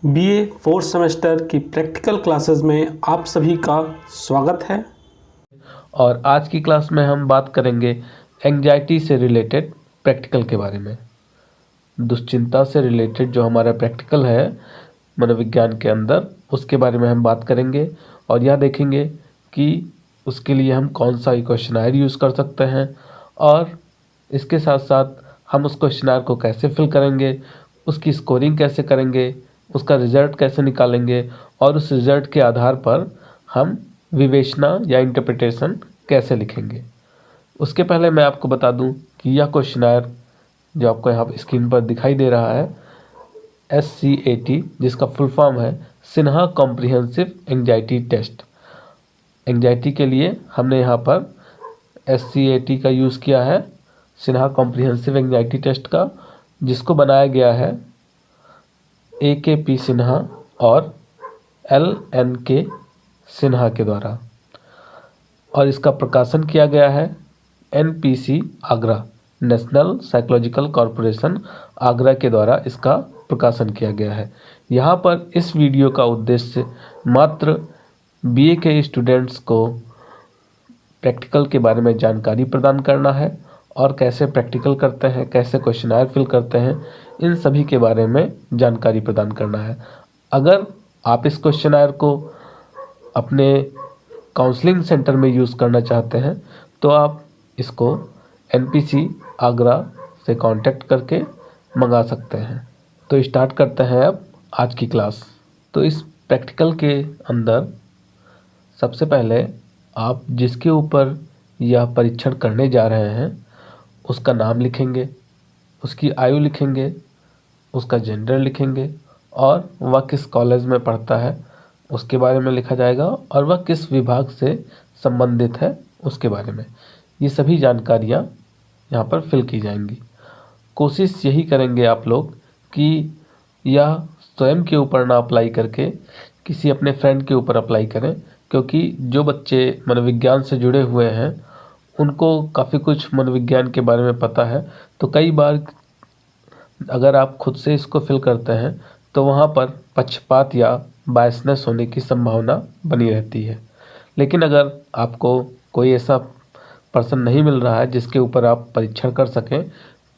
BA fourth semester की practical classes में आप सभी का स्वागत है। और आज की क्लास में हम बात करेंगे एंग्जाइटी से रिलेटेड प्रैक्टिकल के बारे में। दुश्चिंता से रिलेटेड जो हमारा प्रैक्टिकल है मनोविज्ञान के अंदर, उसके बारे में हम बात करेंगे और यह देखेंगे कि उसके लिए हम कौन सा क्वेश्चनायर यूज़ कर सकते हैं और इसके साथ साथ हम उस क्वेश्चनायर को कैसे फिल करेंगे, उसकी स्कोरिंग कैसे करेंगे, उसका रिज़ल्ट कैसे निकालेंगे और उस रिज़ल्ट के आधार पर हम विवेचना या इंटरप्रिटेशन कैसे लिखेंगे। उसके पहले मैं आपको बता दूं कि यह क्वेश्चनायर जो आपको यहाँ पर स्क्रीन पर दिखाई दे रहा है SCAT, जिसका फुल फॉर्म है Sinha comprehensive anxiety test. Anxiety के लिए हमने यहाँ पर SCAT का यूज़ किया है, सिन्हा कॉम्प्रिहेंसिव एंग्जाइटी टेस्ट का, जिसको बनाया गया है AKP सिन्हा और LNK सिन्हा के द्वारा और इसका प्रकाशन किया गया है NPC Agra, national psychological corporation Agra के द्वारा इसका प्रकाशन किया गया है। यहाँ पर इस वीडियो का उद्देश्य मात्र BA के स्टूडेंट्स को प्रैक्टिकल के बारे में जानकारी प्रदान करना है और कैसे प्रैक्टिकल करते हैं, कैसे क्वेश्चनायर फिल करते हैं, इन सभी के बारे में जानकारी प्रदान करना है। अगर आप इस क्वेश्चनायर को अपने काउंसलिंग सेंटर में यूज़ करना चाहते हैं तो आप इसको NPC आगरा से कांटेक्ट करके मंगा सकते हैं। तो स्टार्ट करते हैं अब आज की क्लास। तो इस प्रैक्टिकल के अंदर सबसे पहले आप जिसके ऊपर यह परीक्षण करने जा रहे हैं उसका नाम लिखेंगे, उसकी आयु लिखेंगे, उसका जेंडर लिखेंगे और वह किस कॉलेज में पढ़ता है उसके बारे में लिखा जाएगा और वह किस विभाग से संबंधित है उसके बारे में। ये सभी जानकारियाँ यहाँ पर फिल की जाएंगी। कोशिश यही करेंगे आप लोग कि यह स्वयं के ऊपर ना अप्लाई करके किसी अपने फ्रेंड के ऊपर अप्लाई करें, क्योंकि जो बच्चे मनोविज्ञान से जुड़े हुए हैं उनको काफ़ी कुछ मनोविज्ञान के बारे में पता है। तो कई बार अगर आप खुद से इसको फिल करते हैं तो वहाँ पर पक्षपात या बायसनेस होने की संभावना बनी रहती है। लेकिन अगर आपको कोई ऐसा पर्सन नहीं मिल रहा है जिसके ऊपर आप परीक्षण कर सकें,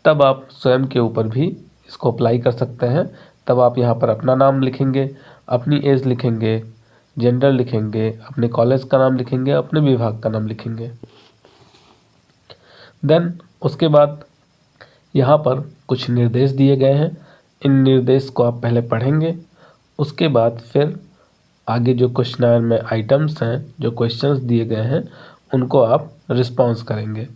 तब आप स्वयं के ऊपर भी इसको अप्लाई कर सकते हैं। तब आप यहाँ पर अपना नाम लिखेंगे, अपनी एज लिखेंगे, जेंडर लिखेंगे, अपने कॉलेज का नाम लिखेंगे, अपने विभाग का नाम लिखेंगे। देन उसके बाद यहाँ पर कुछ निर्देश दिए गए हैं, इन निर्देश को आप पहले पढ़ेंगे। उसके बाद फिर आगे जो क्वेश्चनायर में आइटम्स हैं, जो क्वेश्चंस दिए गए हैं, उनको आप रिस्पॉन्स करेंगे।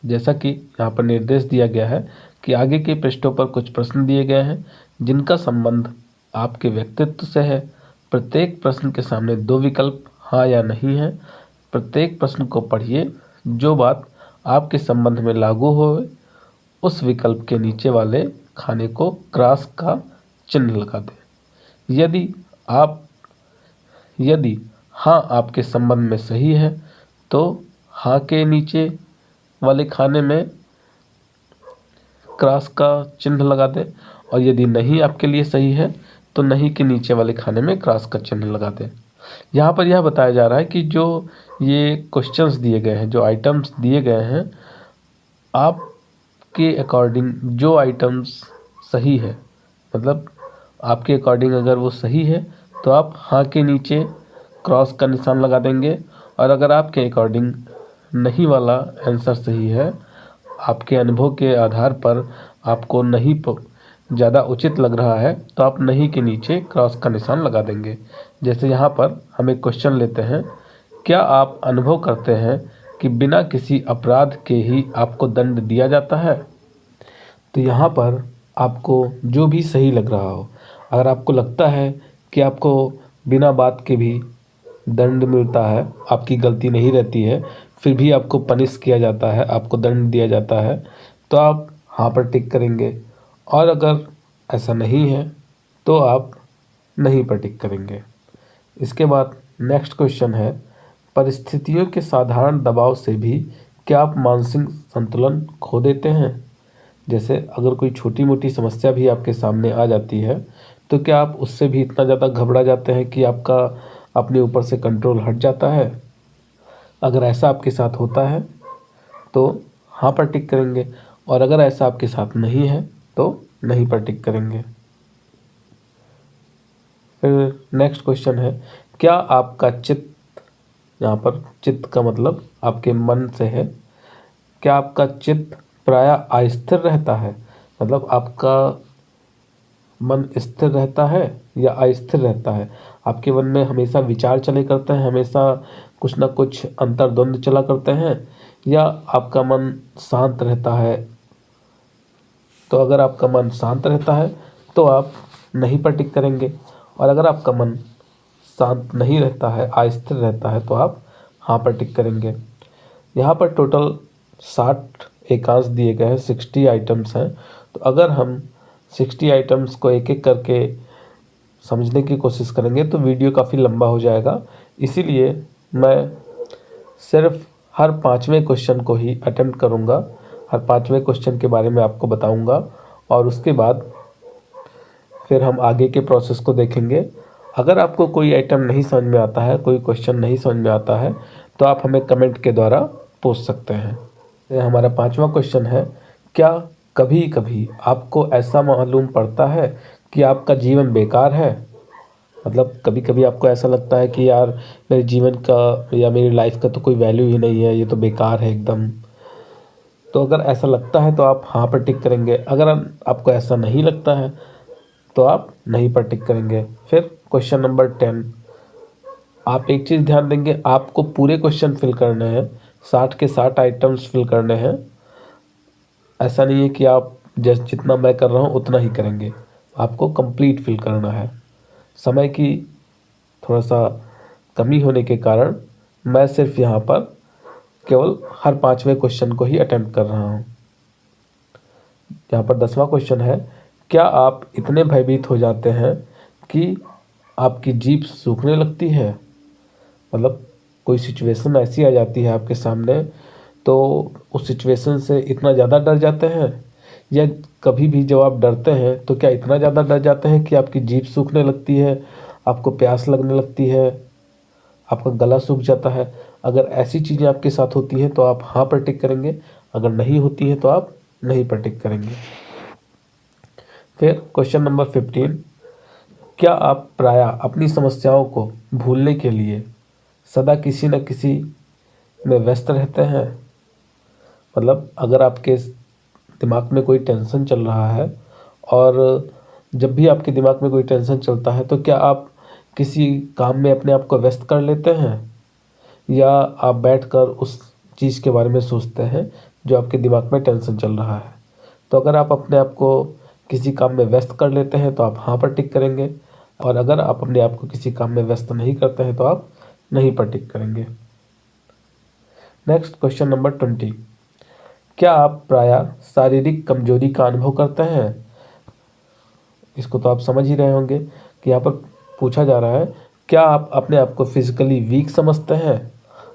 जैसा कि यहाँ पर निर्देश दिया गया है कि आगे के पृष्ठों पर कुछ प्रश्न दिए गए हैं जिनका संबंध आपके व्यक्तित्व से है। प्रत्येक प्रश्न के सामने 2 विकल्प हाँ या नहीं है। प्रत्येक प्रश्न को पढ़िए, जो बात आपके संबंध में लागू हो उस विकल्प के नीचे वाले खाने को क्रॉस का चिन्ह लगा दें। यदि हाँ आपके संबंध में सही है तो हाँ के नीचे वाले खाने में क्रॉस का चिन्ह लगा दें और यदि नहीं आपके लिए सही है तो नहीं के नीचे वाले खाने में क्रॉस का चिन्ह लगा दें। यहाँ पर यह बताया जा रहा है कि जो ये क्वेश्चंस दिए गए हैं, जो आइटम्स दिए गए हैं, आपके अकॉर्डिंग जो आइटम्स सही है, मतलब आपके अकॉर्डिंग अगर वो सही है तो आप हाँ के नीचे क्रॉस का निशान लगा देंगे और अगर आपके अकॉर्डिंग नहीं वाला आंसर सही है, आपके अनुभव के आधार पर आपको नहीं ज़्यादा उचित लग रहा है, तो आप नहीं के नीचे क्रॉस का निशान लगा देंगे। जैसे यहाँ पर हम एक क्वेश्चन लेते हैं, क्या आप अनुभव करते हैं कि बिना किसी अपराध के ही आपको दंड दिया जाता है? तो यहाँ पर आपको जो भी सही लग रहा हो, अगर आपको लगता है कि आपको बिना बात के भी दंड मिलता है, आपकी गलती नहीं रहती है, फिर भी आपको पनिश किया जाता है, आपको दंड दिया जाता है, तो आप हाँ पर टिक करेंगे। और अगर ऐसा नहीं है तो आप नहीं पर टिक करेंगे। इसके बाद नेक्स्ट क्वेश्चन है, परिस्थितियों के साधारण दबाव से भी क्या आप मानसिक संतुलन खो देते हैं? जैसे अगर कोई छोटी मोटी समस्या भी आपके सामने आ जाती है तो क्या आप उससे भी इतना ज़्यादा घबरा जाते हैं कि आपका अपने ऊपर से कंट्रोल हट जाता है? अगर ऐसा आपके साथ होता है तो हाँ पर टिक करेंगे, और अगर ऐसा आपके साथ नहीं है तो नहीं पर टिक करेंगे। फिर नेक्स्ट क्वेश्चन है, क्या आपका चित्त, यहाँ पर चित्त का मतलब आपके मन से है, क्या आपका चित्त प्रायः अस्थिर रहता है? मतलब आपका मन स्थिर रहता है या अस्थिर रहता है? आपके मन में हमेशा विचार चले करते हैं, हमेशा कुछ ना कुछ अंतर्द्वंद चला करते हैं, या आपका मन शांत रहता है? तो अगर आपका मन शांत रहता है तो आप नहीं पर टिक करेंगे, और अगर आपका मन शांत नहीं रहता है, अस्थिर रहता है, तो आप हाँ पर टिक करेंगे। यहाँ पर टोटल 60 एकांश दिए गए हैं, 60 आइटम्स हैं। तो अगर हम 60 आइटम्स को एक एक करके समझने की कोशिश करेंगे तो वीडियो काफ़ी लंबा हो जाएगा, इसीलिए मैं सिर्फ हर 5वें क्वेश्चन को ही अटेम्प्ट करूँगा, हर 5वें क्वेश्चन के बारे में आपको बताऊँगा, और उसके बाद फिर हम आगे के प्रोसेस को देखेंगे। अगर आपको कोई आइटम नहीं समझ में आता है, कोई क्वेश्चन नहीं समझ में आता है, तो आप हमें कमेंट के द्वारा पूछ सकते हैं। ये हमारा 5वां क्वेश्चन है, क्या कभी कभी आपको ऐसा मालूम पड़ता है कि आपका जीवन बेकार है? मतलब कभी कभी आपको ऐसा लगता है कि यार मेरे जीवन का या मेरी लाइफ का तो कोई वैल्यू ही नहीं है, ये तो बेकार है एकदम। तो अगर ऐसा लगता है तो आप हाँ पर टिक करेंगे, अगर आपको ऐसा नहीं लगता है तो आप नहीं पर टिक करेंगे। फिर क्वेश्चन नंबर 10, आप एक चीज़ ध्यान देंगे, आपको पूरे क्वेश्चन फिल करने हैं, 60 के 60 आइटम्स फिल करने हैं। ऐसा नहीं है कि आप जैसे जितना मैं कर रहा हूँ उतना ही करेंगे, आपको कंप्लीट फिल करना है। समय की थोड़ा सा कमी होने के कारण मैं सिर्फ यहाँ पर केवल हर 5वें क्वेश्चन को ही अटेम्प्ट कर रहा हूँ। यहाँ पर 10वां क्वेश्चन है, क्या आप इतने भयभीत हो जाते हैं कि आपकी जीभ सूखने लगती है? मतलब कोई सिचुएशन ऐसी आ जाती है आपके सामने, तो उस सिचुएशन से इतना ज़्यादा डर जाते हैं, या कभी भी जब आप डरते हैं तो क्या इतना ज़्यादा डर जाते हैं कि आपकी जीभ सूखने लगती है, आपको प्यास लगने लगती है, आपका गला सूख जाता है? अगर ऐसी चीज़ें आपके साथ होती हैं तो आप हाँ पर टिक करेंगे, अगर नहीं होती है तो आप नहीं पर टिक करेंगे। फिर क्वेश्चन नंबर 15, क्या आप प्रायः अपनी समस्याओं को भूलने के लिए सदा किसी न किसी में व्यस्त रहते हैं? मतलब अगर आपके दिमाग में कोई टेंशन चल रहा है, और जब भी आपके दिमाग में कोई टेंशन चलता है तो क्या आप किसी काम में अपने आप को व्यस्त कर लेते हैं, या आप बैठकर उस चीज़ के बारे में सोचते हैं जो आपके दिमाग में टेंशन चल रहा है? तो अगर आप अपने आप को किसी काम में व्यस्त कर लेते हैं तो आप हाँ पर टिक करेंगे, और अगर आप अपने आप को किसी काम में व्यस्त नहीं करते हैं तो आप नहीं पर टिक करेंगे। नेक्स्ट क्वेश्चन नंबर 20, क्या आप प्रायः शारीरिक कमजोरी का अनुभव करते हैं? इसको तो आप समझ ही रहे होंगे कि यहाँ पर पूछा जा रहा है, क्या आप अपने आप को फिजिकली वीक समझते हैं?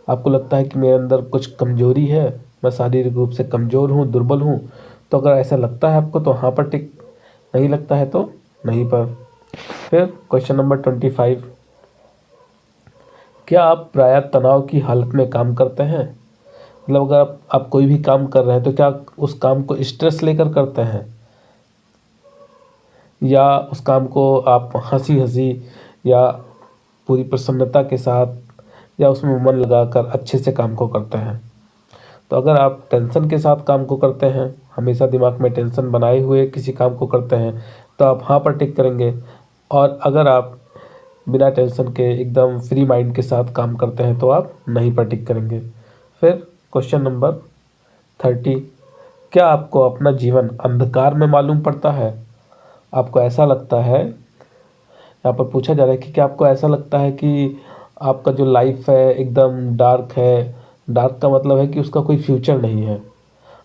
आपको लगता है कि मेरे अंदर कुछ कमजोरी है, मैं शारीरिक रूप से कमज़ोर हूँ, दुर्बल हूँ? तो अगर ऐसा लगता है आपको तो हाँ पर टिक, नहीं लगता है तो नहीं पर। फिर क्वेश्चन नंबर 25, क्या आप प्रायः तनाव की हालत में काम करते हैं? मतलब अगर आप कोई भी काम कर रहे हैं तो क्या उस काम को स्ट्रेस लेकर करते हैं, या उस काम को आप हंसी हंसी या पूरी प्रसन्नता के साथ या उसमें मन लगाकर अच्छे से काम को करते हैं? तो अगर आप टेंशन के साथ काम को करते हैं, हमेशा दिमाग में टेंशन बनाए हुए किसी काम को करते हैं, तो आप हाँ पर टिक करेंगे, और अगर आप बिना टेंशन के एकदम फ्री माइंड के साथ काम करते हैं तो आप नहीं पर टिक करेंगे। फिर क्वेश्चन नंबर 30, क्या आपको अपना जीवन अंधकार में मालूम पड़ता है? आपको ऐसा लगता है, यहाँ पर पूछा जा रहा है कि क्या आपको ऐसा लगता है कि आपका जो लाइफ है एकदम डार्क है? डार्क का मतलब है कि उसका कोई फ्यूचर नहीं है,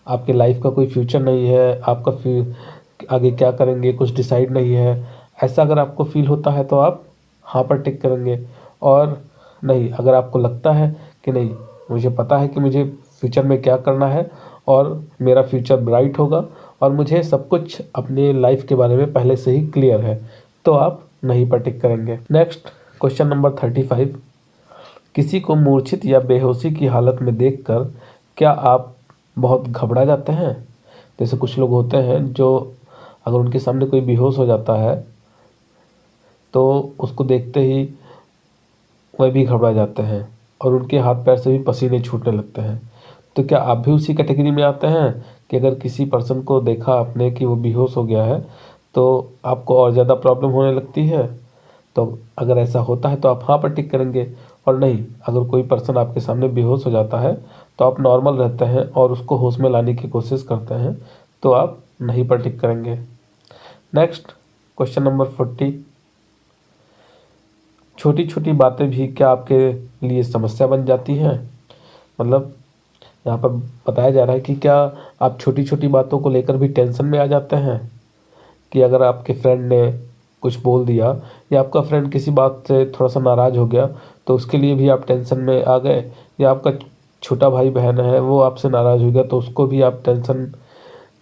आपके लाइफ का कोई फ्यूचर नहीं है, आपका आगे क्या करेंगे कुछ डिसाइड नहीं है। ऐसा अगर आपको फील होता है तो आप हाँ पर टिक करेंगे, और नहीं अगर आपको लगता है कि नहीं मुझे पता है कि मुझे फ्यूचर में क्या करना है और मेरा फ्यूचर ब्राइट होगा और मुझे सब कुछ अपने लाइफ के बारे में पहले से ही क्लियर है, तो आप नहीं पर टिक करेंगे। नेक्स्ट क्वेश्चन नंबर 35, किसी को मूर्छित या बेहोशी की हालत में देखकर क्या आप बहुत घबरा जाते हैं? जैसे कुछ लोग होते हैं जो अगर उनके सामने कोई बेहोश हो जाता है तो उसको देखते ही वह भी घबरा जाते हैं और उनके हाथ पैर से भी पसीने छूटने लगते हैं। तो क्या आप भी उसी कैटेगरी में आते हैं कि अगर किसी पर्सन को देखा आपने कि वो बेहोश हो गया है तो आपको और ज़्यादा प्रॉब्लम होने लगती है? तो अगर ऐसा होता है तो आप हाँ पर टिक करेंगे, और नहीं, अगर कोई पर्सन आपके सामने बेहोश हो जाता है तो आप नॉर्मल रहते हैं और उसको होश में लाने की कोशिश करते हैं तो आप नहीं पर टिक करेंगे। नेक्स्ट क्वेश्चन नंबर 40, छोटी छोटी बातें भी क्या आपके लिए समस्या बन जाती हैं? मतलब यहाँ पर बताया जा रहा है कि क्या आप छोटी छोटी बातों को लेकर भी टेंशन में आ जाते हैं कि अगर आपके फ्रेंड ने कुछ बोल दिया या आपका फ्रेंड किसी बात से थोड़ा सा नाराज़ हो गया तो उसके लिए भी आप टेंशन में आ गए, या आपका छोटा भाई बहन है वो आपसे नाराज़ हो गया तो उसको भी आप टेंशन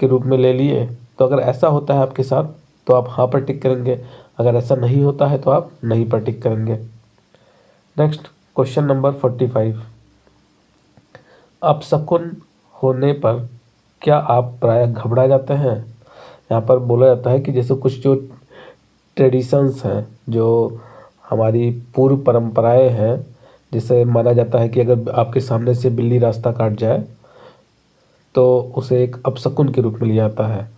के रूप में ले लिए। तो अगर ऐसा होता है आपके साथ तो आप हाँ पर टिक करेंगे, अगर ऐसा नहीं होता है तो आप नहीं पर टिक करेंगे। नेक्स्ट क्वेश्चन नंबर 45, अपशकुन होने पर क्या आप प्रायः घबरा जाते हैं? यहाँ पर बोला जाता है कि जैसे कुछ जो ट्रेडिशंस हैं, जो हमारी पूर्व परंपराएं हैं, जिसे माना जाता है कि अगर आपके सामने से बिल्ली रास्ता काट जाए तो उसे एक अपशकुन के रूप में लिया जाता है।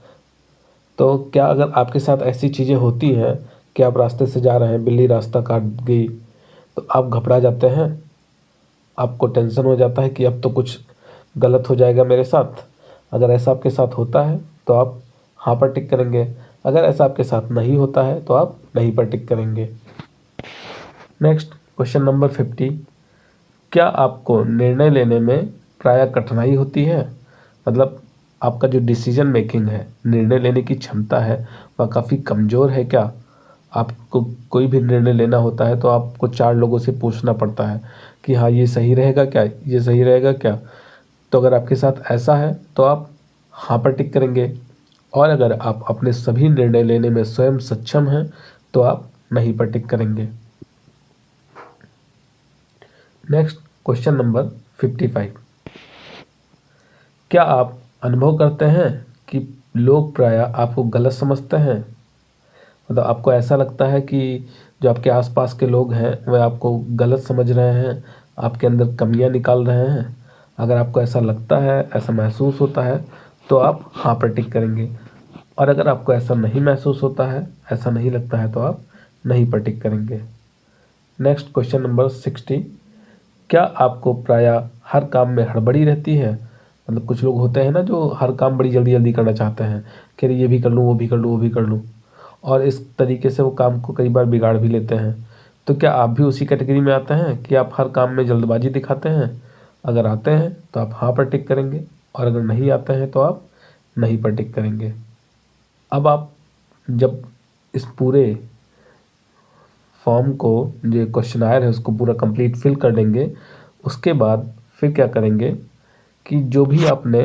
तो क्या अगर आपके साथ ऐसी चीज़ें होती हैं कि आप रास्ते से जा रहे हैं, बिल्ली रास्ता काट गई तो आप घबरा जाते हैं, आपको टेंशन हो जाता है कि अब तो कुछ गलत हो जाएगा मेरे साथ? अगर ऐसा आपके साथ होता है तो आप हाँ पर टिक करेंगे, अगर ऐसा आपके साथ नहीं होता है तो आप नहीं पर टिक करेंगे। नेक्स्ट क्वेश्चन नंबर 50, क्या आपको निर्णय लेने में प्रायः कठिनाई होती है? मतलब आपका जो डिसीजन मेकिंग है, निर्णय लेने की क्षमता है, वह काफ़ी कमज़ोर है क्या? आपको कोई भी निर्णय लेना होता है तो आपको 4 लोगों से पूछना पड़ता है कि हाँ ये सही रहेगा क्या, ये सही रहेगा क्या? तो अगर आपके साथ ऐसा है तो आप हाँ पर टिक करेंगे, और अगर आप अपने सभी निर्णय लेने में स्वयं सक्षम हैं तो आप नहीं पर टिक करेंगे। नेक्स्ट क्वेश्चन नंबर 55, क्या आप अनुभव करते हैं कि लोग प्रायः आपको गलत समझते हैं? मतलब आपको ऐसा लगता है कि जो आपके आसपास के लोग हैं वह आपको गलत समझ रहे हैं, आपके अंदर कमियां निकाल रहे हैं? अगर आपको ऐसा लगता है, ऐसा महसूस होता है तो आप हाँ पर टिक करेंगे, और अगर आपको ऐसा नहीं महसूस होता है, ऐसा नहीं लगता है तो आप नहीं पर टिक करेंगे। नेक्स्ट क्वेश्चन नंबर 60, क्या आपको प्रायः हर काम में हड़बड़ी रहती है? मतलब कुछ लोग होते हैं ना जो हर काम बड़ी जल्दी जल्दी करना चाहते हैं कि अरे ये भी कर लूँ, वो भी कर लूँ, वो भी कर लूँ, और इस तरीके से वो काम को कई बार बिगाड़ भी लेते हैं। तो क्या आप भी उसी कैटेगरी में आते हैं कि आप हर काम में जल्दबाजी दिखाते हैं? अगर आते हैं तो आप हाँ पर टिक करेंगे, और अगर नहीं आते हैं तो आप नहीं पर टिक करेंगे। अब आप जब इस पूरे फॉर्म को, जो क्वेश्चनायर है उसको पूरा कंप्लीट फिल कर लेंगे, उसके बाद फिर क्या करेंगे कि जो भी आपने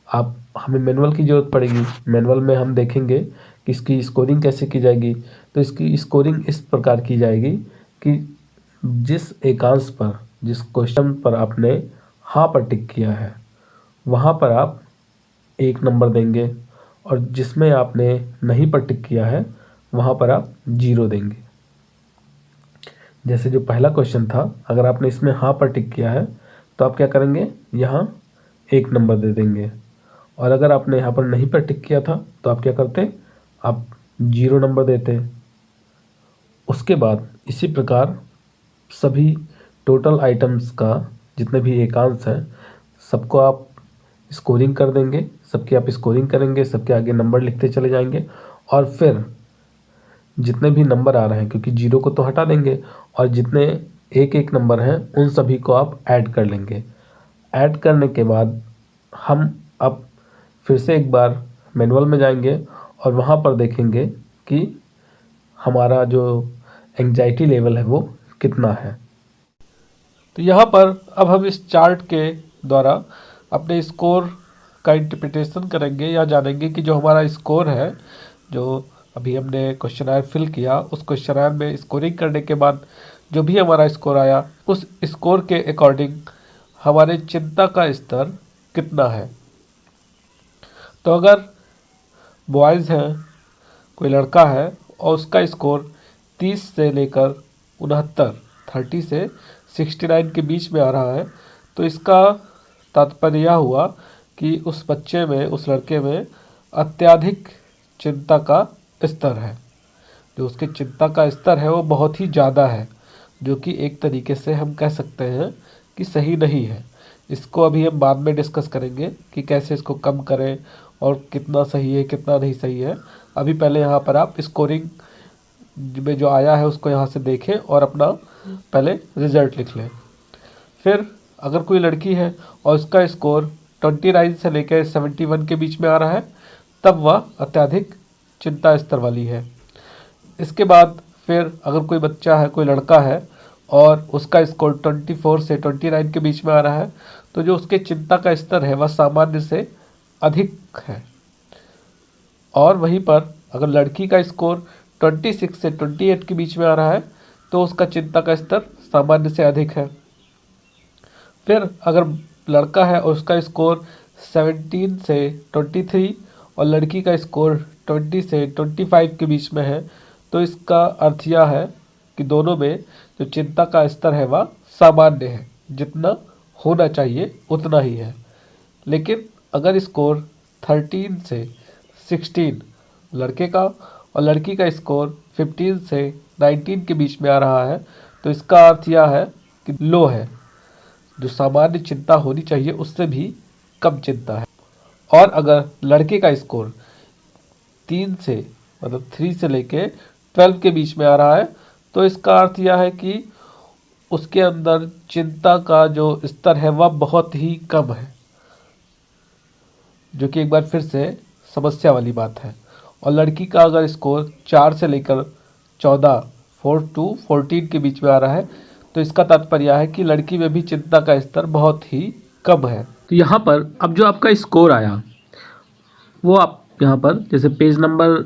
आप हमें मैनुअल की ज़रूरत पड़ेगी। मैनुअल में हम देखेंगे कि इसकी स्कोरिंग कैसे की जाएगी। तो इसकी स्कोरिंग इस प्रकार की जाएगी कि जिस एकांश पर, जिस क्वेश्चन पर आपने हाँ पर टिक किया है वहाँ पर आप 1 नंबर देंगे, और जिसमें आपने नहीं पर टिक किया है वहाँ पर आप 0 देंगे। जैसे जो पहला क्वेश्चन था, अगर आपने इसमें हाँ पर टिक किया है तो आप क्या करेंगे, यहाँ 1 नंबर दे देंगे, और अगर आपने यहाँ पर नहीं पर टिक किया था तो आप क्या करते, आप 0 नंबर देते। उसके बाद इसी प्रकार सभी टोटल आइटम्स का जितने भी एकांश हैं सबको आप स्कोरिंग कर देंगे, सबकी आप स्कोरिंग करेंगे, सबके आगे नंबर लिखते चले जाएंगे, और फिर जितने भी नंबर आ रहे हैं, क्योंकि 0 को तो हटा देंगे, और जितने एक एक नंबर हैं उन सभी को आप ऐड कर लेंगे। ऐड करने के बाद हम अब फिर से एक बार मैनुअल में जाएंगे और वहाँ पर देखेंगे कि हमारा जो एंग्जाइटी लेवल है वो कितना है। तो यहाँ पर अब हम इस चार्ट के द्वारा अपने स्कोर का इंटरप्रिटेशन करेंगे, या जानेंगे कि जो हमारा स्कोर है, जो अभी हमने क्वेश्चनायर फिल किया, उस क्वेश्चनायर में स्कोरिंग करने के बाद जो भी हमारा स्कोर आया, उस स्कोर के अकॉर्डिंग हमारे चिंता का स्तर कितना है। तो अगर बॉयज़ हैं, कोई लड़का है और उसका स्कोर 30 से लेकर 69, 30 से 69 के बीच में आ रहा है, तो इसका तात्पर्य यह हुआ कि उस बच्चे में, उस लड़के में अत्यधिक चिंता का स्तर है। जो उसकी चिंता का स्तर है वो बहुत ही ज़्यादा है, जो कि एक तरीके से हम कह सकते हैं कि सही नहीं है। इसको अभी हम बाद में डिस्कस करेंगे कि कैसे इसको कम करें और कितना सही है कितना नहीं सही है। अभी पहले यहाँ पर आप स्कोरिंग में जो आया है उसको यहाँ से देखें और अपना पहले रिज़ल्ट लिख लें। फिर अगर कोई लड़की है और उसका स्कोर 29 से लेकर 71 के बीच में आ रहा है, तब वह अत्यधिक चिंता स्तर वाली है। इसके बाद फिर अगर कोई बच्चा है, कोई लड़का है और उसका स्कोर 24 से 29 के बीच में आ रहा है, तो जो उसके चिंता का स्तर है वह सामान्य से अधिक है। और वहीं पर अगर लड़की का स्कोर 26 से 28 के बीच में आ रहा है, तो उसका चिंता का स्तर सामान्य से अधिक है। फिर अगर लड़का है और उसका स्कोर 17 से 23 और लड़की का स्कोर 20 से 25 के बीच में है, तो इसका अर्थ यह है कि दोनों में जो चिंता का स्तर है वह सामान्य है, जितना होना चाहिए उतना ही है। लेकिन अगर स्कोर 13 से 16 लड़के का और लड़की का स्कोर 15 से 19 के बीच में आ रहा है, तो इसका अर्थ यह है कि लो है, जो सामान्य चिंता होनी चाहिए उससे भी कम चिंता है। और अगर लड़के का स्कोर 3 से लेके 12 के बीच में आ रहा है, तो इसका अर्थ यह है कि उसके अंदर चिंता का जो स्तर है वह बहुत ही कम है, जो कि एक बार फिर से समस्या वाली बात है। और लड़की का अगर स्कोर 4 से लेकर 14 4 to 14 के बीच में आ रहा है, तो इसका तात्पर्य है कि लड़की में भी चिंता का स्तर बहुत ही कम है। तो यहाँ पर अब जो आपका स्कोर आया वो आप यहाँ पर जैसे पेज नंबर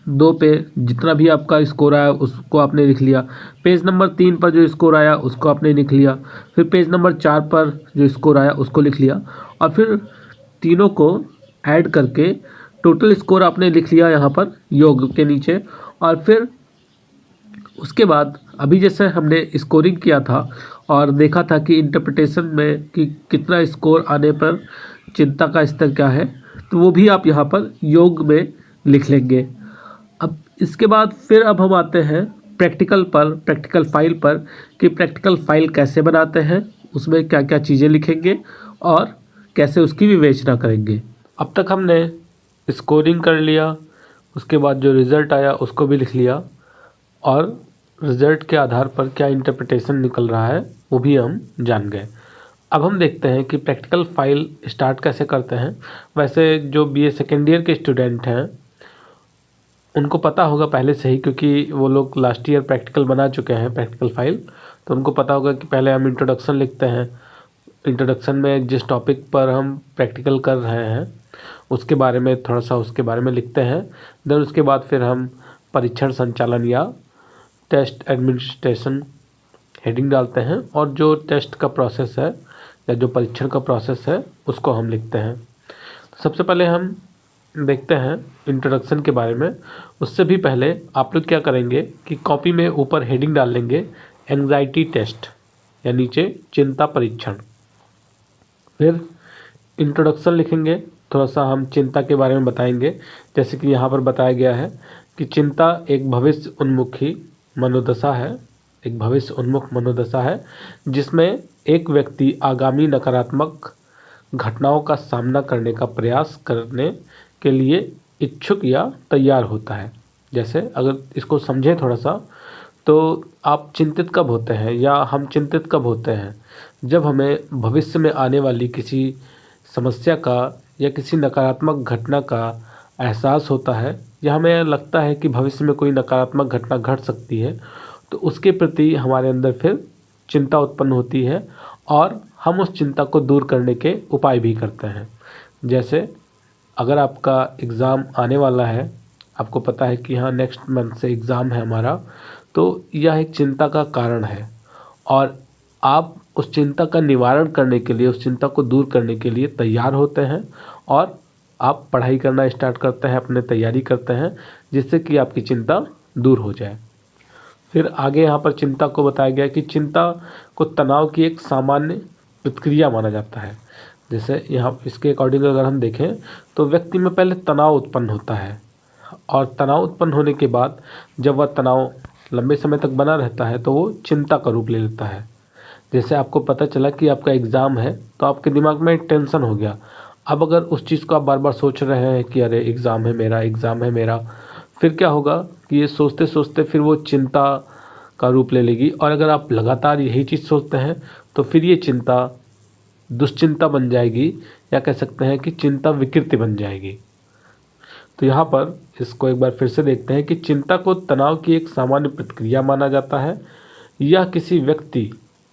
2 पे जितना भी आपका स्कोर आया उसको आपने लिख लिया, पेज नंबर 3 पर जो स्कोर आया उसको आपने लिख लिया, फिर पेज नंबर 4 पर जो स्कोर आया उसको लिख लिया, और फिर तीनों को ऐड करके टोटल स्कोर आपने लिख लिया यहाँ पर योग के नीचे। और फिर उसके बाद अभी जैसे हमने स्कोरिंग किया था और देखा था कि इंटरप्रिटेशन में कि कितना स्कोर आने पर चिंता का स्तर क्या है, तो वो भी आप यहाँ पर योग में लिख लेंगे। अब इसके बाद फिर अब हम आते हैं प्रैक्टिकल फाइल पर कि प्रैक्टिकल फाइल कैसे बनाते हैं, उसमें क्या क्या चीज़ें लिखेंगे और कैसे उसकी विवेचना करेंगे। अब तक हमने स्कोरिंग कर लिया, उसके बाद जो रिज़ल्ट आया उसको भी लिख लिया, और रिज़ल्ट के आधार पर क्या इंटरप्रिटेशन निकल रहा है वो भी हम जान गए। अब हम देखते हैं कि प्रैक्टिकल फाइल स्टार्ट कैसे करते हैं। वैसे जो बीए सेकेंड ईयर के स्टूडेंट हैं उनको पता होगा पहले से ही, क्योंकि वो लोग लास्ट ईयर प्रैक्टिकल बना चुके हैं प्रैक्टिकल फाइल, तो उनको पता होगा कि पहले हम इंट्रोडक्शन लिखते हैं। इंट्रोडक्शन में जिस टॉपिक पर हम प्रैक्टिकल कर रहे हैं उसके बारे में थोड़ा सा उसके बारे में लिखते हैं। देन उसके बाद फिर हम परीक्षण संचालन या टेस्ट एडमिनिस्ट्रेशन हेडिंग डालते हैं, और जो टेस्ट का प्रोसेस है या जो परीक्षण का प्रोसेस है उसको हम लिखते हैं। सबसे पहले हम देखते हैं इंट्रोडक्शन के बारे में। उससे भी पहले आप लोग क्या करेंगे कि कॉपी में ऊपर हेडिंग डाल लेंगे एंग्जाइटी टेस्ट या नीचे चिंता परीक्षण। फिर इंट्रोडक्शन लिखेंगे, थोड़ा सा हम चिंता के बारे में बताएंगे। जैसे कि यहाँ पर बताया गया है कि चिंता एक भविष्य उन्मुख मनोदशा है जिसमें एक व्यक्ति आगामी नकारात्मक घटनाओं का सामना करने का प्रयास करने के लिए इच्छुक या तैयार होता है। जैसे अगर इसको समझें थोड़ा सा, तो आप चिंतित कब होते हैं या हम चिंतित कब होते हैं, जब हमें भविष्य में आने वाली किसी समस्या का या किसी नकारात्मक घटना का एहसास होता है, या हमें लगता है कि भविष्य में कोई नकारात्मक घटना घट सकती है, तो उसके प्रति हमारे अंदर फिर चिंता उत्पन्न होती है और हम उस चिंता को दूर करने के उपाय भी करते हैं। जैसे अगर आपका एग्ज़ाम आने वाला है आपको पता है कि हाँ नेक्स्ट मंथ से एग्ज़ाम है हमारा, तो यह एक चिंता का कारण है। और आप उस चिंता का निवारण करने के लिए, उस चिंता को दूर करने के लिए तैयार होते हैं और आप पढ़ाई करना स्टार्ट करते हैं, अपने तैयारी करते हैं, जिससे कि आपकी चिंता दूर हो जाए। फिर आगे यहाँ पर चिंता को बताया गया कि चिंता को तनाव की एक सामान्य प्रतिक्रिया माना जाता है। जैसे यहाँ इसके अकॉर्डिंग अगर हम देखें तो व्यक्ति में पहले तनाव उत्पन्न होता है, और तनाव उत्पन्न होने के बाद जब वह तनाव लंबे समय तक बना रहता है तो वो चिंता का रूप ले लेता है। जैसे आपको पता चला कि आपका एग्ज़ाम है, तो आपके दिमाग में एक टेंशन हो गया। अब अगर उस चीज़ को आप बार बार सोच रहे हैं कि अरे एग्ज़ाम है मेरा, एग्ज़ाम है मेरा, फिर क्या होगा कि ये सोचते सोचते फिर वो चिंता का रूप ले लेगी। और अगर आप लगातार यही चीज़ सोचते हैं तो फिर ये चिंता दुश्चिंता बन जाएगी, या कह सकते हैं कि चिंता विकृति बन जाएगी। तो यहाँ पर इसको एक बार फिर से देखते हैं कि चिंता को तनाव की एक सामान्य प्रतिक्रिया माना जाता है। यह किसी व्यक्ति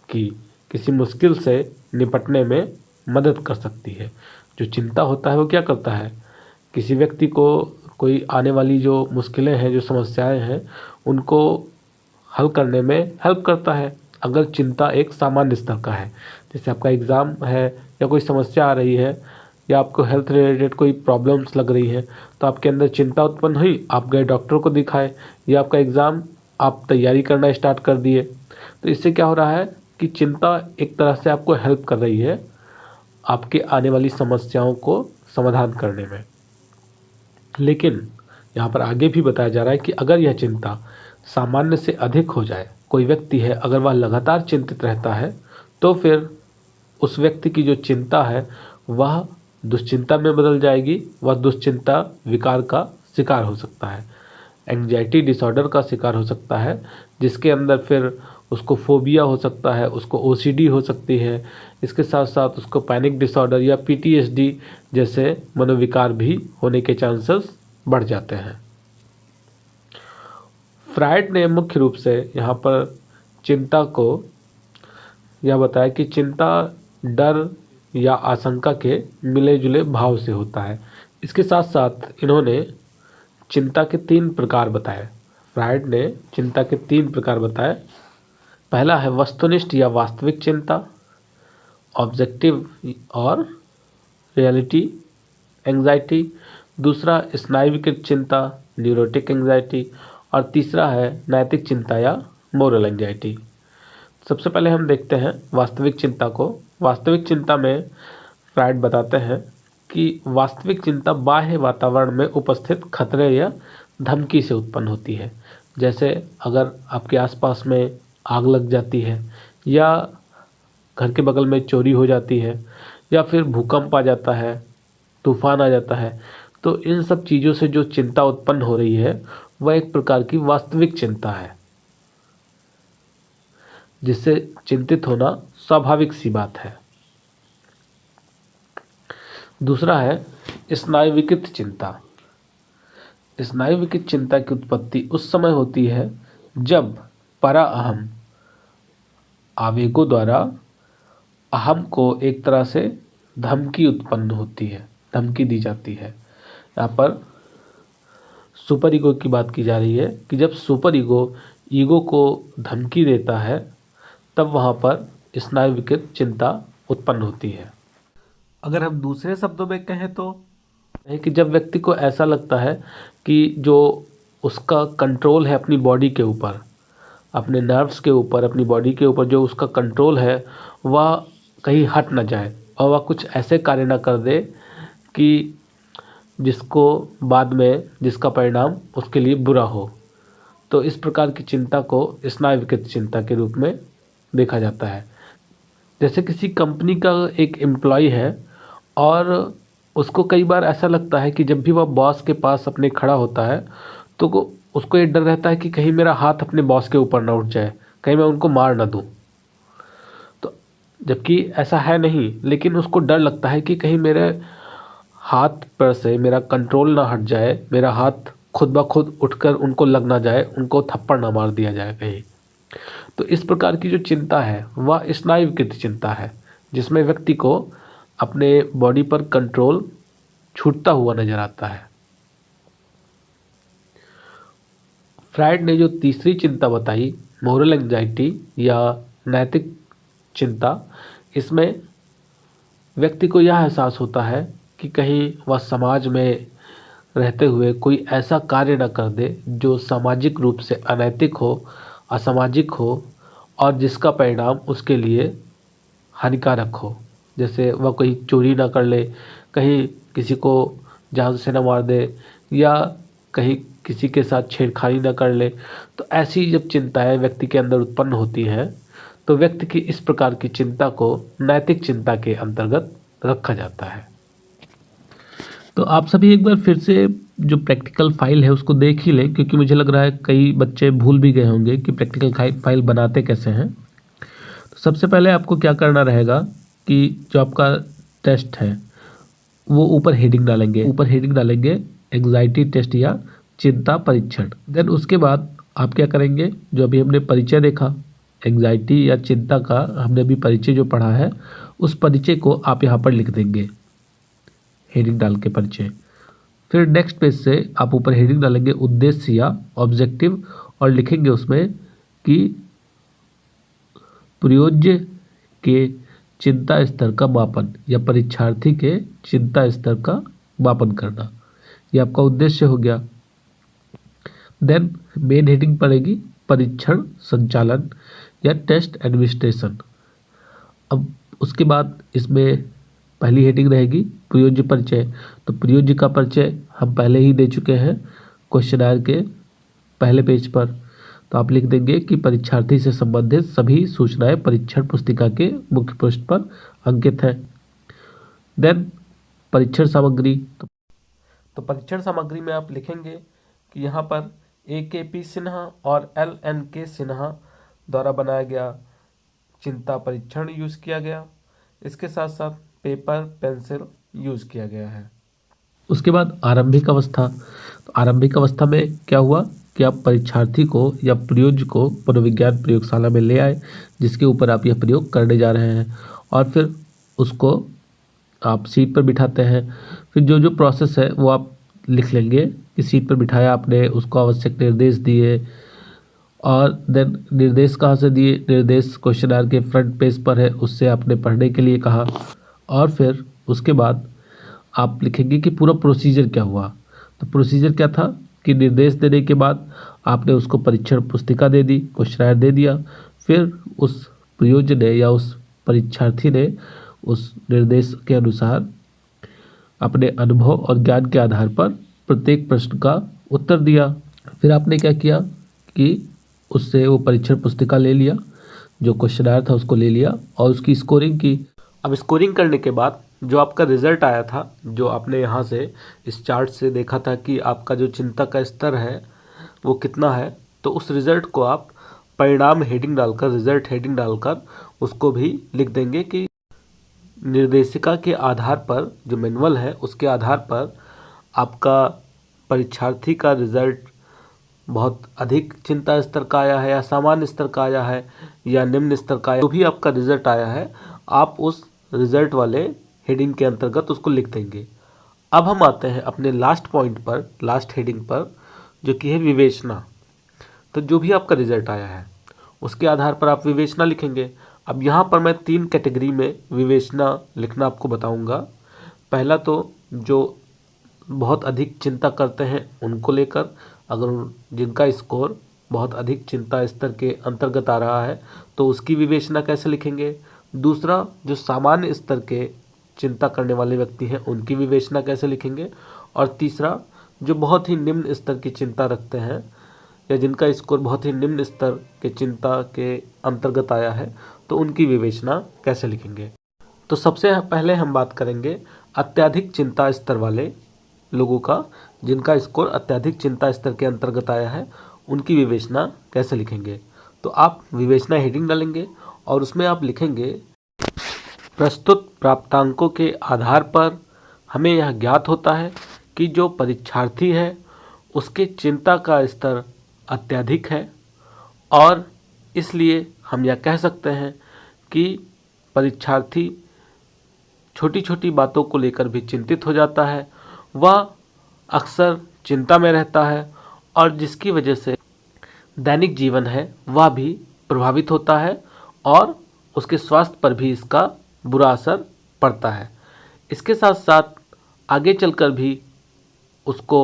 की किसी मुश्किल से निपटने में मदद कर सकती है। जो चिंता होता है वो क्या करता है, किसी व्यक्ति को कोई आने वाली जो मुश्किलें हैं, जो समस्याएं हैं, उनको हल करने में हेल्प करता है। अगर चिंता एक सामान्य स्तर का है, जैसे आपका एग्ज़ाम है या कोई समस्या आ रही है या आपको हेल्थ रिलेटेड कोई प्रॉब्लम्स लग रही है, तो आपके अंदर चिंता उत्पन्न हुई, आप गए डॉक्टर को दिखाए, या आपका एग्ज़ाम आप तैयारी करना स्टार्ट कर दिए। तो इससे क्या हो रहा है कि चिंता एक तरह से आपको हेल्प कर रही है आपके आने वाली समस्याओं को समाधान करने में। लेकिन यहाँ पर आगे भी बताया जा रहा है कि अगर यह चिंता सामान्य से अधिक हो जाए, कोई व्यक्ति है अगर वह लगातार चिंतित रहता है, तो फिर उस व्यक्ति की जो चिंता है वह दुश्चिंता में बदल जाएगी। वह दुश्चिंता विकार का शिकार हो सकता है, एंग्जाइटी डिसऑर्डर का शिकार हो सकता है, जिसके अंदर फिर उसको फोबिया हो सकता है, उसको ओसीडी हो सकती है। इसके साथ साथ उसको पैनिक डिसऑर्डर या पीटीएसडी जैसे मनोविकार भी होने के चांसेस बढ़ जाते हैं। फ्रायड ने मुख्य रूप से यहाँ पर चिंता को यह बताया कि चिंता डर या आशंका के मिले जुले भाव से होता है। इसके साथ साथ इन्होंने चिंता के 3 प्रकार बताए। फ्रायड ने चिंता के 3 प्रकार बताए। पहला है वस्तुनिष्ठ या वास्तविक चिंता, ऑब्जेक्टिव और रियलिटी एंग्जाइटी। दूसरा स्नायुविकृत चिंता, न्यूरोटिक एंग्जाइटी। और तीसरा है नैतिक चिंता या मोरल एंग्जाइटी। सबसे पहले हम देखते हैं वास्तविक चिंता को। वास्तविक चिंता में फ्रायड बताते हैं कि वास्तविक चिंता बाह्य वातावरण में उपस्थित खतरे या धमकी से उत्पन्न होती है। जैसे अगर आपके आसपास में आग लग जाती है, या घर के बगल में चोरी हो जाती है, या फिर भूकंप आ जाता है, तूफान आ जाता है, तो इन सब चीज़ों से जो चिंता उत्पन्न हो रही है वह एक प्रकार की वास्तविक चिंता है, जिससे चिंतित होना स्वाभाविक सी बात है। दूसरा है स्नायुविकृत चिंता। स्नायुविकृत चिंता की उत्पत्ति उस समय होती है जब परा अहम आवेगों द्वारा अहम को एक तरह से धमकी उत्पन्न होती है, धमकी दी जाती है। यहाँ पर सुपर ईगो की बात की जा रही है कि जब सुपर ईगो को धमकी देता है, तब वहाँ पर स्नायुविकृत चिंता उत्पन्न होती है। अगर हम दूसरे शब्दों में कहें तो है कि जब व्यक्ति को ऐसा लगता है कि जो उसका कंट्रोल है अपनी बॉडी के ऊपर, अपने नर्व्स के ऊपर, अपनी बॉडी के ऊपर जो उसका कंट्रोल है वह कहीं हट ना जाए, और वह कुछ ऐसे कार्य ना कर दे कि जिसको बाद में जिसका परिणाम उसके लिए बुरा हो। तो इस प्रकार की चिंता को स्नायुविकृत चिंता के रूप में देखा जाता है। जैसे किसी कंपनी का एक एम्प्लॉय है और उसको कई बार ऐसा लगता है कि जब भी वह बॉस के पास अपने खड़ा होता है तो उसको ये डर रहता है कि कहीं मेरा हाथ अपने बॉस के ऊपर ना उठ जाए, कहीं मैं उनको मार ना दूँ। तो जबकि ऐसा है नहीं, लेकिन उसको डर लगता है कि कहीं मेरे हाथ पर से मेरा कंट्रोल ना हट जाए, मेरा हाथ खुद ब खुद उठकर उनको लग ना जाए, उनको थप्पड़ ना मार दिया जाए कहीं। तो इस प्रकार की जो चिंता है वह स्नायुविकृत चिंता है, जिसमें व्यक्ति को अपने बॉडी पर कंट्रोल छूटता हुआ नजर आता है। फ्रायड ने जो तीसरी चिंता बताई, मोरल एंजाइटी या नैतिक चिंता, इसमें व्यक्ति को यह एहसास होता है कि कहीं वह समाज में रहते हुए कोई ऐसा कार्य न कर दे जो सामाजिक रूप से अनैतिक हो, असामाजिक हो और जिसका परिणाम उसके लिए हानिकारक हो। जैसे वह कोई चोरी ना कर ले, कहीं किसी को जान से न मार दे या कहीं किसी के साथ छेड़खानी न कर ले। तो ऐसी जब चिंताएं व्यक्ति के अंदर उत्पन्न होती हैं तो व्यक्ति की इस प्रकार की चिंता को नैतिक चिंता के अंतर्गत रखा जाता है। तो आप सभी एक बार फिर से जो प्रैक्टिकल फाइल है उसको देख ही लें, क्योंकि मुझे लग रहा है कई बच्चे भूल भी गए होंगे कि प्रैक्टिकल फाइल बनाते कैसे हैं। तो सबसे पहले आपको क्या करना रहेगा कि जो आपका टेस्ट है वो ऊपर हेडिंग डालेंगे एंग्जाइटी टेस्ट या चिंता परीक्षण। देन उसके बाद आप क्या करेंगे, जो अभी हमने परिचय देखा एंग्जाइटी या चिंता का, हमने अभी परिचय जो पढ़ा है उस परिचय को आप यहाँ पर लिख देंगे हेडिंग डाल के परिचय। फिर नेक्स्ट पेज से आप ऊपर हेडिंग डालेंगे उद्देश्य या ऑब्जेक्टिव और लिखेंगे उसमें कि प्रयोज्य के चिंता स्तर का मापन या परीक्षार्थी के चिंता स्तर का मापन करना, ये आपका उद्देश्य हो गया। देन मेन हेडिंग पड़ेगी परीक्षण संचालन या टेस्ट एडमिनिस्ट्रेशन। अब उसके बाद इसमें पहली हेडिंग रहेगी प्रयोज्य परिचय। तो प्रयोज्य का परिचय हम पहले ही दे चुके हैं क्वेश्चनर के पहले पेज पर। तो आप लिख देंगे कि परीक्षार्थी से संबंधित सभी सूचनाएं परीक्षण पुस्तिका के मुख्य पृष्ठ पर अंकित हैं। देन परीक्षण सामग्री, तो परीक्षण सामग्री में आप लिखेंगे कि यहाँ पर AKP सिन्हा और LNK सिन्हा द्वारा बनाया गया चिंता परीक्षण यूज़ किया गया। इसके साथ साथ पेपर पेंसिल यूज़ किया गया है। उसके बाद आरंभिक अवस्था। तो आरंभिक अवस्था में क्या हुआ कि आप परीक्षार्थी को या प्रयोज्य को मनोविज्ञान प्रयोगशाला में ले आए, जिसके ऊपर आप यह प्रयोग करने जा रहे हैं, और फिर उसको आप सीट पर बिठाते हैं। फिर जो जो प्रोसेस है वो आप लिख लेंगे कि सीट पर बिठाया आपने, उसको आवश्यक निर्देश दिए, और देन निर्देश कहाँ से दिए, निर्देश क्वेश्चनर के फ्रंट पेज पर है, उससे आपने पढ़ने के लिए कहा। और फिर उसके बाद आप लिखेंगे कि पूरा प्रोसीजर क्या हुआ। तो प्रोसीजर क्या था कि निर्देश देने के बाद आपने उसको परीक्षण पुस्तिका दे दी, क्वेश्चनर दे दिया, फिर उस प्रयोज्य ने या उस परीक्षार्थी ने उस निर्देश के अनुसार अपने अनुभव और ज्ञान के आधार पर प्रत्येक प्रश्न का उत्तर दिया। फिर आपने क्या किया कि उससे वो परीक्षण पुस्तिका ले लिया, जो क्वेश्चनर था उसको ले लिया और उसकी स्कोरिंग की। अब स्कोरिंग करने के बाद जो आपका रिजल्ट आया था, जो आपने यहाँ से इस चार्ट से देखा था कि आपका जो चिंता का स्तर है वो कितना है, तो उस रिज़ल्ट को आप परिणाम हेडिंग डालकर, रिज़ल्ट हेडिंग डालकर उसको भी लिख देंगे कि निर्देशिका के आधार पर, जो मैनुअल है उसके आधार पर आपका परीक्षार्थी का रिज़ल्ट बहुत अधिक चिंता स्तर का आया है या सामान्य स्तर का आया है या निम्न स्तर का आया, जो भी आपका रिज़ल्ट आया है आप उस रिज़ल्ट वाले हेडिंग के अंतर्गत उसको लिख देंगे। अब हम आते हैं अपने लास्ट पॉइंट पर, लास्ट हेडिंग पर, जो कि है विवेचना। तो जो भी आपका रिज़ल्ट आया है उसके आधार पर आप विवेचना लिखेंगे। अब यहाँ पर मैं 3 कैटेगरी में विवेचना लिखना आपको बताऊँगा। पहला तो जो बहुत अधिक चिंता करते हैं उनको लेकर, अगर जिनका स्कोर बहुत अधिक चिंता स्तर के अंतर्गत आ रहा है तो उसकी विवेचना कैसे लिखेंगे। दूसरा, जो सामान्य स्तर के चिंता करने वाले व्यक्ति हैं उनकी विवेचना कैसे लिखेंगे। और तीसरा, जो बहुत ही निम्न स्तर की चिंता रखते हैं या जिनका स्कोर बहुत ही निम्न स्तर के चिंता के अंतर्गत आया है तो उनकी विवेचना कैसे लिखेंगे। तो सबसे पहले हम बात करेंगे अत्यधिक चिंता स्तर वाले लोगों का, जिनका स्कोर अत्यधिक चिंता स्तर के अंतर्गत आया है, उनकी विवेचना कैसे लिखेंगे। तो आप विवेचना हेडिंग डालेंगे और उसमें आप लिखेंगे प्रस्तुत प्राप्तांकों के आधार पर हमें यह ज्ञात होता है कि जो परीक्षार्थी है उसके चिंता का स्तर अत्यधिक है, और इसलिए हम यह कह सकते हैं कि परीक्षार्थी छोटी छोटी बातों को लेकर भी चिंतित हो जाता है, वह अक्सर चिंता में रहता है, और जिसकी वजह से दैनिक जीवन है वह भी प्रभावित होता है और उसके स्वास्थ्य पर भी इसका बुरा असर पड़ता है। इसके साथ साथ आगे चलकर भी उसको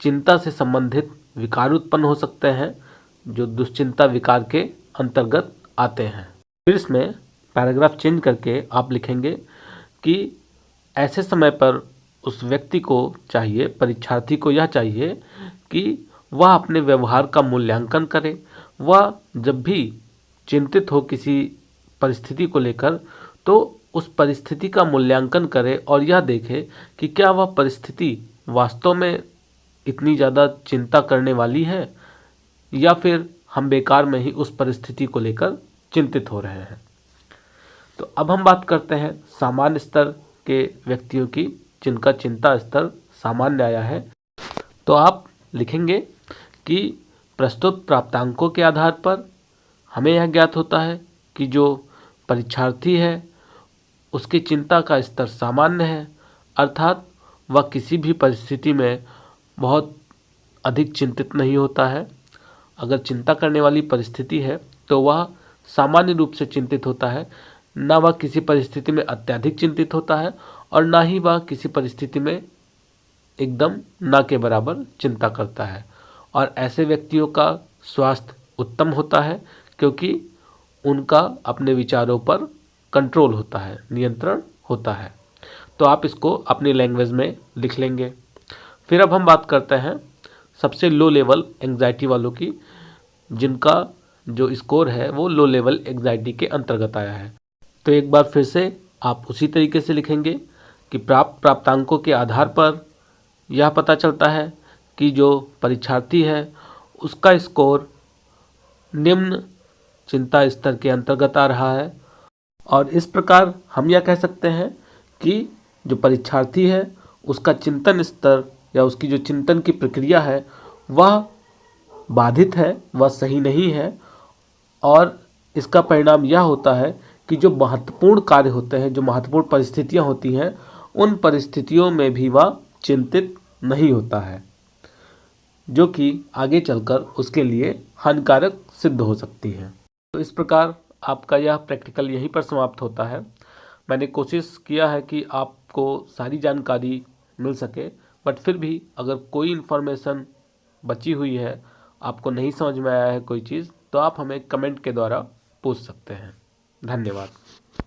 चिंता से संबंधित विकार उत्पन्न हो सकते हैं जो दुश्चिंता विकार के अंतर्गत आते हैं। फिर इसमें पैराग्राफ चेंज करके आप लिखेंगे कि ऐसे समय पर उस व्यक्ति को चाहिए, परीक्षार्थी को यह चाहिए कि वह अपने व्यवहार का मूल्यांकन करे। वह जब भी चिंतित हो किसी परिस्थिति को लेकर तो उस परिस्थिति का मूल्यांकन करे और यह देखे कि क्या वह परिस्थिति वास्तव में इतनी ज़्यादा चिंता करने वाली है या फिर हम बेकार में ही उस परिस्थिति को लेकर चिंतित हो रहे हैं। तो अब हम बात करते हैं सामान्य स्तर के व्यक्तियों की जिनका चिंता स्तर सामान्य आया है। तो आप लिखेंगे कि प्रस्तुत प्राप्तांकों के आधार पर हमें यह ज्ञात होता है कि जो परीक्षार्थी है उसकी चिंता का स्तर सामान्य है, अर्थात वह किसी भी परिस्थिति में बहुत अधिक चिंतित नहीं होता है। अगर चिंता करने वाली परिस्थिति है तो वह सामान्य रूप से चिंतित होता है, ना वह किसी परिस्थिति में अत्यधिक चिंतित होता है और ना ही वह किसी परिस्थिति में एकदम ना के बराबर चिंता करता है। और ऐसे व्यक्तियों का स्वास्थ्य उत्तम होता है क्योंकि उनका अपने विचारों पर कंट्रोल होता है, नियंत्रण होता है। तो आप इसको अपनी लैंग्वेज में लिख लेंगे। फिर अब हम बात करते हैं सबसे लो लेवल एंग्जाइटी वालों की, जिनका जो स्कोर है वो लो लेवल एंग्जाइटी के अंतर्गत आया है। तो एक बार फिर से आप उसी तरीके से लिखेंगे कि प्राप्तांकों के आधार पर यह पता चलता है कि जो परीक्षार्थी है उसका स्कोर निम्न चिंता स्तर के अंतर्गत आ रहा है। और इस प्रकार हम यह कह सकते हैं कि जो परीक्षार्थी है उसका चिंतन स्तर या उसकी जो चिंतन की प्रक्रिया है वह बाधित है, वह सही नहीं है। और इसका परिणाम यह होता है कि जो महत्वपूर्ण कार्य होते हैं, जो महत्वपूर्ण परिस्थितियां होती हैं, उन परिस्थितियों में भी वह चिंतित नहीं होता है, जो कि आगे चलकर उसके लिए हानिकारक सिद्ध हो सकती है। तो इस प्रकार आपका यह प्रैक्टिकल यहीं पर समाप्त होता है। मैंने कोशिश किया है कि आपको सारी जानकारी मिल सके, बट फिर भी अगर कोई इन्फॉर्मेशन बची हुई है, आपको नहीं समझ में आया है कोई चीज़, तो आप हमें कमेंट के द्वारा पूछ सकते हैं। धन्यवाद।